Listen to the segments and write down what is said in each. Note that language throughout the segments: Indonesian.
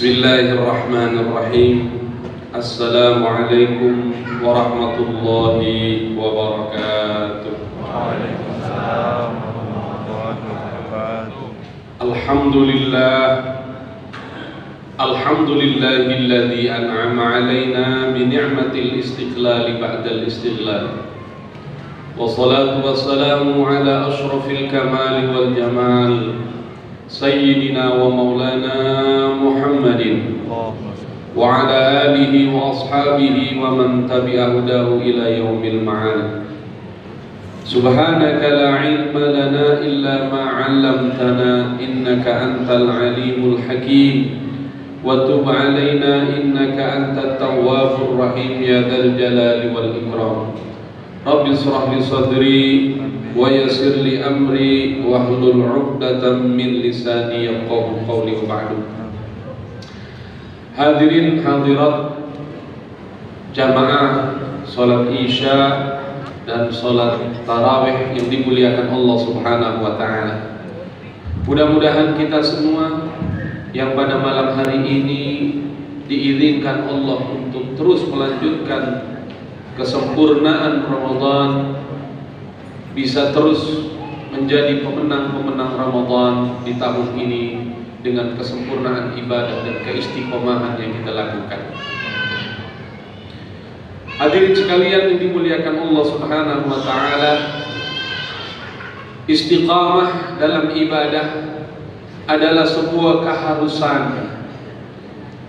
Bismillahirrahmanirrahim. Assalamualaikum warahmatullahi wabarakatuh. Waalaikumsalam warahmatullahi wabarakatuh. Alhamdulillahilladzi an'ama 'alaina bi ni'matil istiqlal ba'dal istighlal. Wassalatu wassalamu ala asyrafil kamal wal jamal sayyidina wa maulana Muhammadin wa ala alihi wa ashabihi wa man tabi'a hudahu ila yaumil ma'ad. Subhanaka la ilma lana illa ma 'allamtana innaka antal alimul hakim wa tub 'alaina innaka antat tawwabur rahim ya dzal jalali wal ikram. Rabbi shrah li sadri wa yassir li amri wahlul 'uqdatam min lisani yafqahu qawli wa ba'du. Hadirin hadirat jamaah salat Isya dan salat tarawih yang dimuliakan Allah Subhanahu wa taala. Mudah-mudahan kita semua yang pada malam hari ini diizinkan Allah untuk terus melanjutkan kesempurnaan Ramadan, bisa terus menjadi pemenang-pemenang Ramadan di tahun ini dengan kesempurnaan ibadah dan keistiqomahan yang kita lakukan. Hadirin sekalian yang dimuliakan Allah Subhanahu wa taala, istiqamah dalam ibadah adalah sebuah keharusan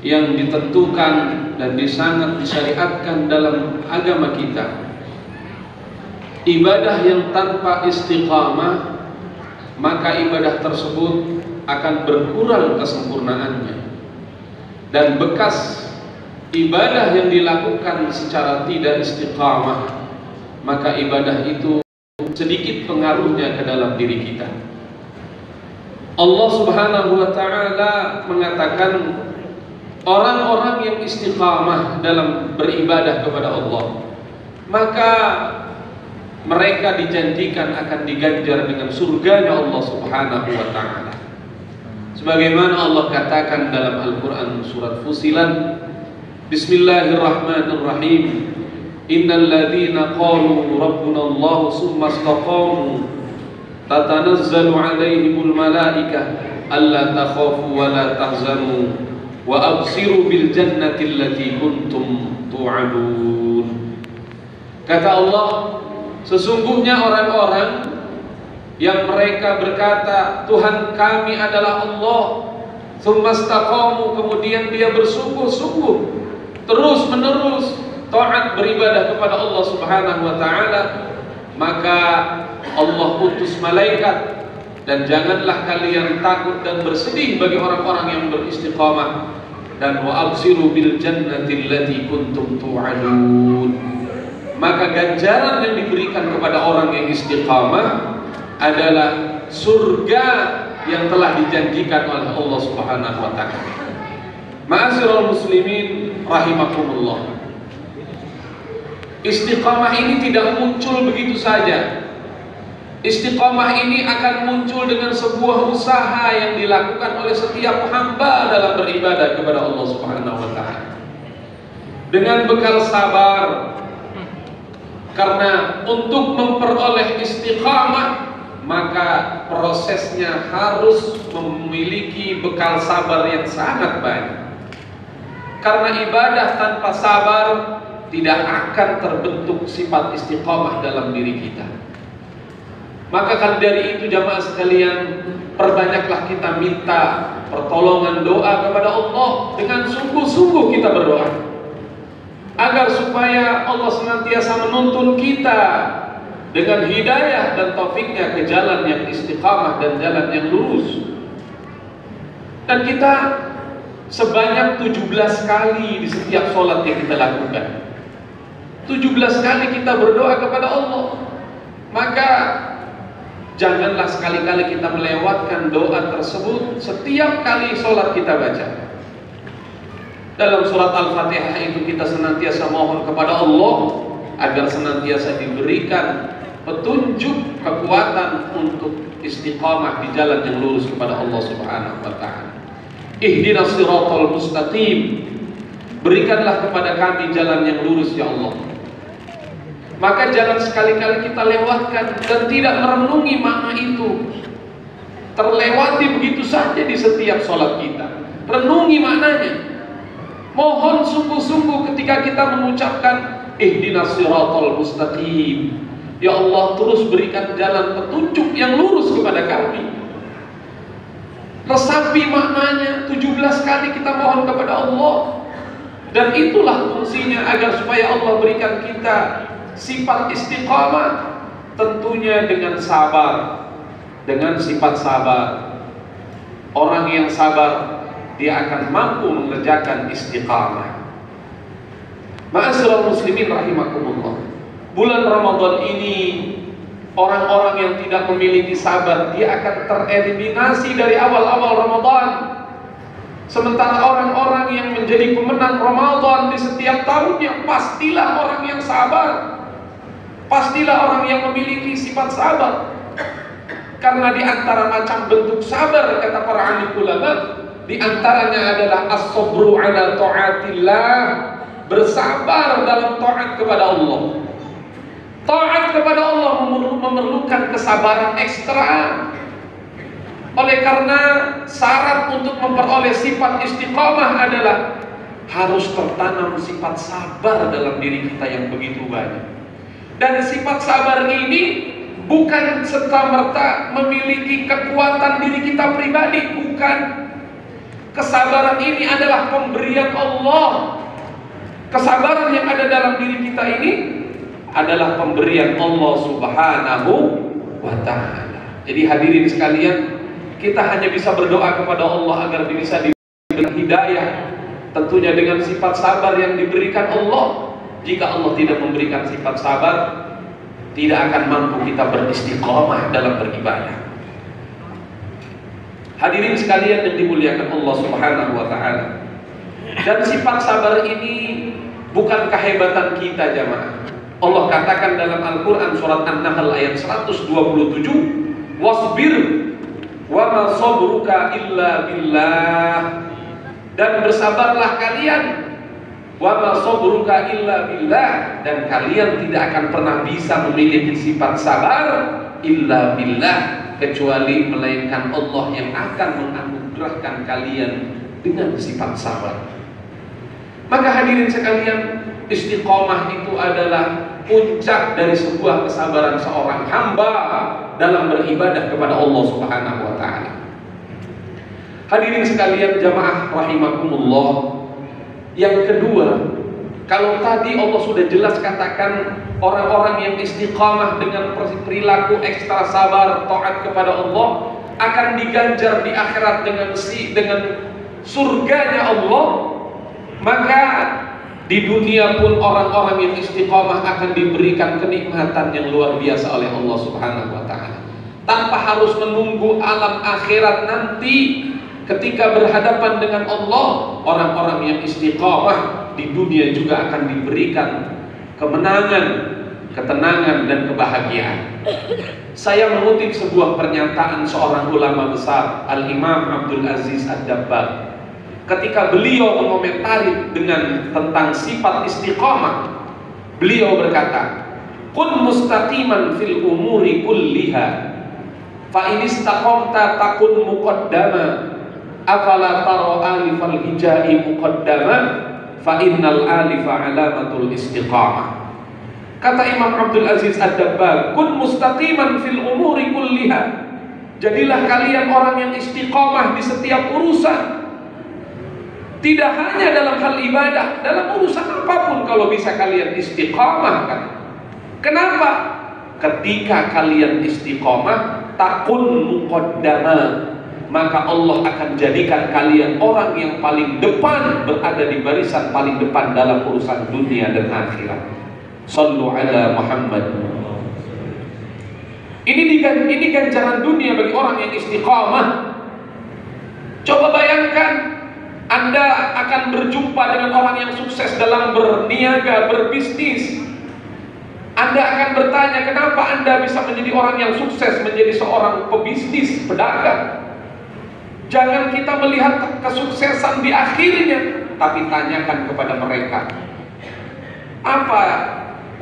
yang ditentukan dan sangat disyariatkan dalam agama kita. Ibadah yang tanpa istiqamah, maka ibadah tersebut akan berkurang kesempurnaannya, dan bekas ibadah yang dilakukan secara tidak istiqamah, maka ibadah itu sedikit pengaruhnya ke dalam diri kita. Allah Subhanahu wa taala mengatakan orang-orang yang istiqamah dalam beribadah kepada Allah, maka mereka dijanjikan akan diganjar dengan surganya Allah Subhanahu wa taala. Sebagaimana Allah katakan dalam Al-Qur'an surat Fussilat, Bismillahirrahmanirrahim. Innal ladzina qalu rabbuna Allah tsumma istaqamu tatanazzalu 'alaihimul malaikah alla takhafu wa la tahzanu wa absiru bil jannati allati kuntum tu'adun. Kata Allah, sesungguhnya orang-orang yang mereka berkata Tuhan kami adalah Allah, tsumastaqamu, kemudian dia bersungguh-sungguh terus menerus taat beribadah kepada Allah Subhanahu wa taala, maka Allah utus malaikat. Dan janganlah kalian takut dan bersedih bagi orang-orang yang beristiqamah, dan wa absiru bil jannati allati kuntum tu'adun. Maka ganjaran yang diberikan kepada orang yang istiqamah adalah surga yang telah dijanjikan oleh Allah Subhanahu wa taala. Ma'asyiral muslimin rahimakumullah. Istiqamah ini tidak muncul begitu saja. Istiqamah ini akan muncul dengan sebuah usaha yang dilakukan oleh setiap hamba dalam beribadah kepada Allah Subhanahu wa taala. Dengan bekal sabar. Karena untuk memperoleh istiqamah, maka prosesnya harus memiliki bekal sabar yang sangat banyak. Karena ibadah tanpa sabar tidak akan terbentuk sifat istiqamah dalam diri kita. Maka kan dari itu jamaah sekalian, perbanyaklah kita minta pertolongan doa kepada Allah. Dengan sungguh-sungguh kita berdoa agar supaya Allah senantiasa menuntun kita dengan hidayah dan taufiknya ke jalan yang istiqamah dan jalan yang lurus. Dan kita sebanyak 17 kali di setiap sholat yang kita lakukan, 17 kali kita berdoa kepada Allah. Maka janganlah sekali-kali kita melewatkan doa tersebut setiap kali sholat kita baca. Dalam surat Al-Fatihah itu kita senantiasa mohon kepada Allah agar senantiasa diberikan petunjuk, kekuatan untuk istiqamah di jalan yang lurus kepada Allah Subhanahu wa taala. Ihdinas siratal mustaqim. Berikanlah kepada kami jalan yang lurus ya Allah. Maka jangan sekali-kali kita lewatkan dan tidak merenungi makna itu. Terlewati begitu saja di setiap sholat kita. Renungi maknanya. Mohon sungguh-sungguh ketika kita mengucapkan Ihdinas siratal mustaqim, ya Allah, terus berikan jalan petunjuk yang lurus kepada kami. Resapi maknanya, 17 kali kita mohon kepada Allah. Dan itulah fungsinya agar supaya Allah berikan kita sifat istiqamah, tentunya dengan sabar, dengan sifat sabar. Orang yang sabar, dia akan mampu mengerjakan istiqamah. Ma'asyiral muslimin rahimakumullah. Bulan Ramadan ini, orang-orang yang tidak memiliki sabar, dia akan tereliminasi dari awal-awal Ramadan. Sementara orang-orang yang menjadi pemenang Ramadan di setiap tahunnya, pastilah orang yang sabar. Pastilah orang yang memiliki sifat sabar. Karena di antara macam bentuk sabar, kata para alim ulama, di antaranya adalah as-sabru ala ta'atillah, bersabar dalam taat kepada Allah. Taat kepada Allah memerlukan kesabaran ekstra. Oleh karena syarat untuk memperoleh sifat istiqamah adalah harus tertanam sifat sabar dalam diri kita yang begitu banyak. Dan sifat sabar ini bukan serta-merta memiliki kekuatan diri kita pribadi, bukan. Kesabaran ini adalah pemberian Allah. Kesabaran yang ada dalam diri kita ini adalah pemberian Allah Subhanahu wa ta'ala. Jadi hadirin sekalian, kita hanya bisa berdoa kepada Allah agar bisa diberikan hidayah, tentunya dengan sifat sabar yang diberikan Allah. Jika Allah tidak memberikan sifat sabar, tidak akan mampu kita beristiqamah dalam beribadah. Hadirin sekalian yang dimuliakan Allah Subhanahu wa ta'ala. Dan sifat sabar ini bukan kehebatan kita jamaah. Allah katakan dalam Al-Quran surat An-Nahl ayat 127, wasbir wa ma sabruka illa billah, dan bersabarlah kalian, wa ma sabruka illa billah, dan kalian tidak akan pernah bisa memiliki sifat sabar illa billah, kecuali melainkan Allah yang akan menganugerahkan kalian dengan sifat sabar. Maka hadirin sekalian, istiqomah itu adalah puncak dari sebuah kesabaran seorang hamba dalam beribadah kepada Allah Subhanahu wa ta'ala. Hadirin sekalian jamaah rahimakumullah. Yang kedua, kalau tadi Allah sudah jelas katakan orang-orang yang istiqamah dengan perilaku ekstra sabar, taat kepada Allah akan diganjar di akhirat dengan surganya Allah, maka di dunia pun orang-orang yang istiqamah akan diberikan kenikmatan yang luar biasa oleh Allah Subhanahu wa ta'ala, tanpa harus menunggu alam akhirat nanti. Ketika berhadapan dengan Allah, orang-orang yang istiqamah di dunia juga akan diberikan kemenangan, ketenangan, dan kebahagiaan. Saya mengutip sebuah pernyataan seorang ulama besar, Al-Imam Abdul Aziz Ad-Dabbagh. Ketika beliau mengomentari tentang sifat istiqamah, beliau berkata, "Kun mustaqiman fil umuri kulliha, fa in istaqamta takun muqaddama, afala tara alifal hijai muqaddama, fa innal alifa alamatul istiqamah." Kata Imam Abdul Aziz Ad-Dabbagh, "Kun mustaqiman fil umuri kulliha." Jadilah kalian orang yang istiqamah di setiap urusan. Tidak hanya dalam hal ibadah, dalam urusan apapun kalau bisa kalian istiqamah kan. Kenapa? Ketika kalian istiqamah, takun muqaddama, maka Allah akan jadikan kalian orang yang paling depan, berada di barisan paling depan dalam urusan dunia dan akhirat. Sallu ala Muhammad. Ini ganjaran dunia bagi orang yang istiqamah. Coba bayangkan, Anda akan berjumpa dengan orang yang sukses dalam berniaga, berbisnis. Anda akan bertanya, kenapa Anda bisa menjadi orang yang sukses, menjadi seorang pebisnis, pedagang? Jangan kita melihat kesuksesan di akhirnya, tapi tanyakan kepada mereka, apa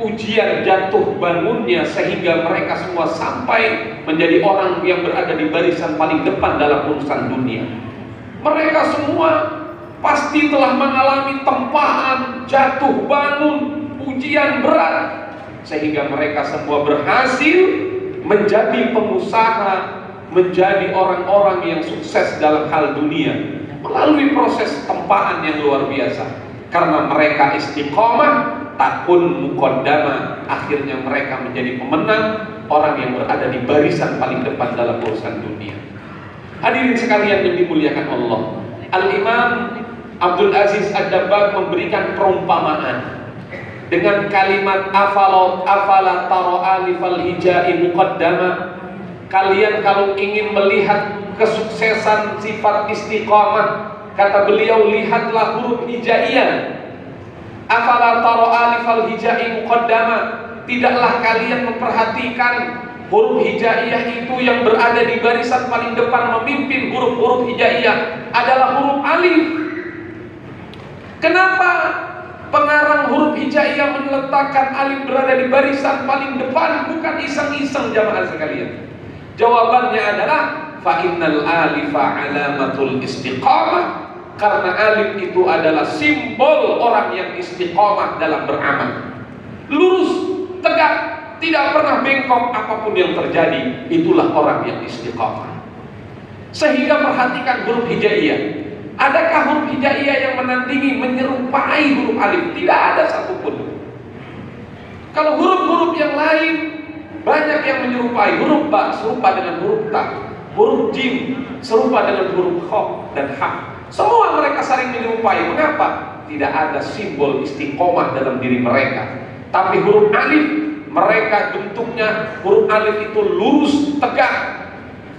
ujian jatuh bangunnya sehingga mereka semua sampai menjadi orang yang berada di barisan paling depan dalam urusan dunia. Mereka semua pasti telah mengalami tempaan, jatuh bangun, ujian berat, sehingga mereka semua berhasil menjadi pengusaha, menjadi orang-orang yang sukses dalam hal dunia melalui proses tempaan yang luar biasa. Karena mereka istiqomah, takun muqaddamah, akhirnya mereka menjadi pemenang, orang yang berada di barisan paling depan dalam urusan dunia. Hadirin sekalian yang dimuliakan Allah, Al-Imam Abdul Aziz Ad-Dabbagh memberikan perumpamaan dengan kalimat afala tara alifal hijai muqaddamah. Kalian kalau ingin melihat kesuksesan sifat istiqamah, kata beliau, lihatlah huruf hijaiyah. Afala tara alifal hijai muqaddamah. Tidaklah kalian memperhatikan huruf hijaiyah itu yang berada di barisan paling depan memimpin huruf-huruf hijaiyah adalah huruf alif. Kenapa pengarang huruf hijaiyah meletakkan alif berada di barisan paling depan? Bukan iseng-iseng jamaah sekalian. Jawabannya adalah fa innal alifa alamatul istiqamah, karena alif itu adalah simbol orang yang istiqamah dalam beramal. Lurus, tegak, tidak pernah bengkok apapun yang terjadi, itulah orang yang istiqamah. Sehingga perhatikan huruf hijaiyah. Adakah huruf hijaiyah yang menandingi, menyerupai huruf alif? Tidak ada satupun. Kalau huruf-huruf yang lain banyak yang menyerupai. Huruf ba serupa dengan huruf ta, huruf jim serupa dengan huruf kha dan ha. Semua mereka saling menyerupai. Mengapa? Tidak ada simbol istiqomah dalam diri mereka. Tapi huruf alif, mereka bentuknya, huruf alif itu lurus, tegak,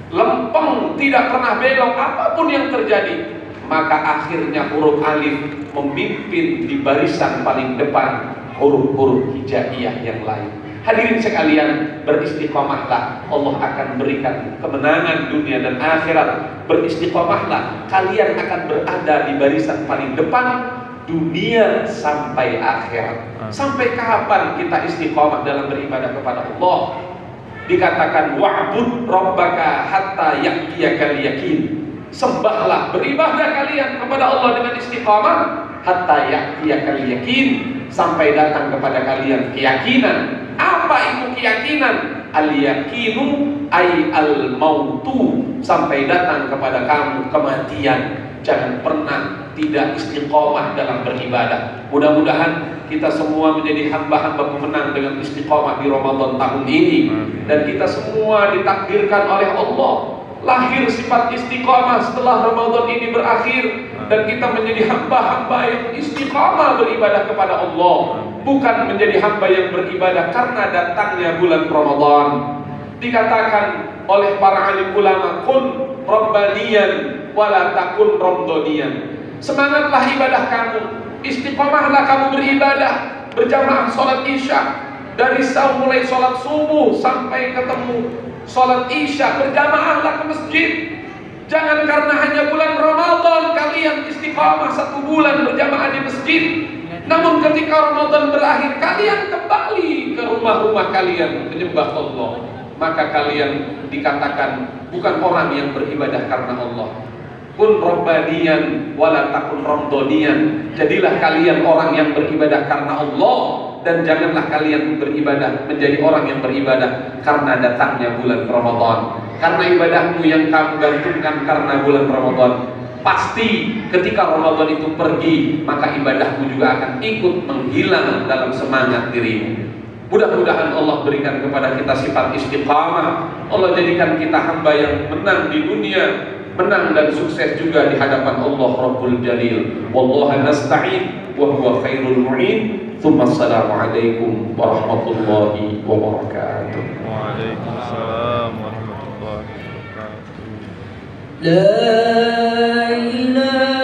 lempeng, tidak pernah belok apapun yang terjadi. Maka akhirnya huruf alif memimpin di barisan paling depan huruf-huruf hijaiyah yang lain. Hadirin sekalian, beristiqomahlah, Allah akan berikan kemenangan dunia dan akhirat. Beristiqomahlah, kalian akan berada di barisan paling depan dunia sampai akhirat. Sampai kapan kita istiqomah dalam beribadah kepada Allah? Dikatakan wa'bud rabbaka hatta ya'tiyakal yakin. Sembahlah, beribadah kalian kepada Allah dengan istiqamah hatta ya'tiyakal yakin, sampai datang kepada kalian keyakinan. Apa itu keyakinan? Al-yakinu ay al-mautu, sampai datang kepada kamu kematian. Jangan pernah tidak istiqomah dalam beribadah. Mudah-mudahan kita semua menjadi hamba-hamba pemenang dengan istiqomah di Ramadan tahun ini. Dan kita semua ditakdirkan oleh Allah lahir sifat istiqomah setelah Ramadan ini berakhir, dan kita menjadi hamba-hamba yang istiqomah beribadah kepada Allah, bukan menjadi hamba yang beribadah karena datangnya bulan Ramadan. Dikatakan oleh para alim ulama, kun rabbaniyan wala takun ramdaniyan. Semangatlah ibadah kamu, istiqomahlah kamu beribadah, berjamaah sholat isya, dari mulai sholat subuh sampai ketemu sholat isya, berjamaahlah ke masjid. Jangan karena hanya bulan Ramadan kalian istiqamah 1 bulan berjamaah di masjid, namun ketika Ramadan berakhir kalian kembali ke rumah-rumah kalian menyembah Allah, maka kalian dikatakan bukan orang yang beribadah karena Allah. Kun rabbaniyan wala takun ramdaniyan. Jadilah kalian orang yang beribadah karena Allah, dan janganlah kalian beribadah menjadi orang yang beribadah karena datangnya bulan Ramadan. Karena ibadahmu yang kamu gantungkan karena bulan Ramadan, pasti ketika Ramadan itu pergi, maka ibadahmu juga akan ikut menghilang dalam semangat dirimu. Mudah-mudahan Allah berikan kepada kita sifat istiqamah. Allah jadikan kita hamba yang menang di dunia, menang dan sukses juga di hadapan Allah Rabbul Jalil. Wallahu nasta'in wa huwa khairul mu'in. Tsumma assalamu alaikum warahmatullahi wabarakatuh. Waalaikumsalam warahmatullahi wabarakatuh. La ilaha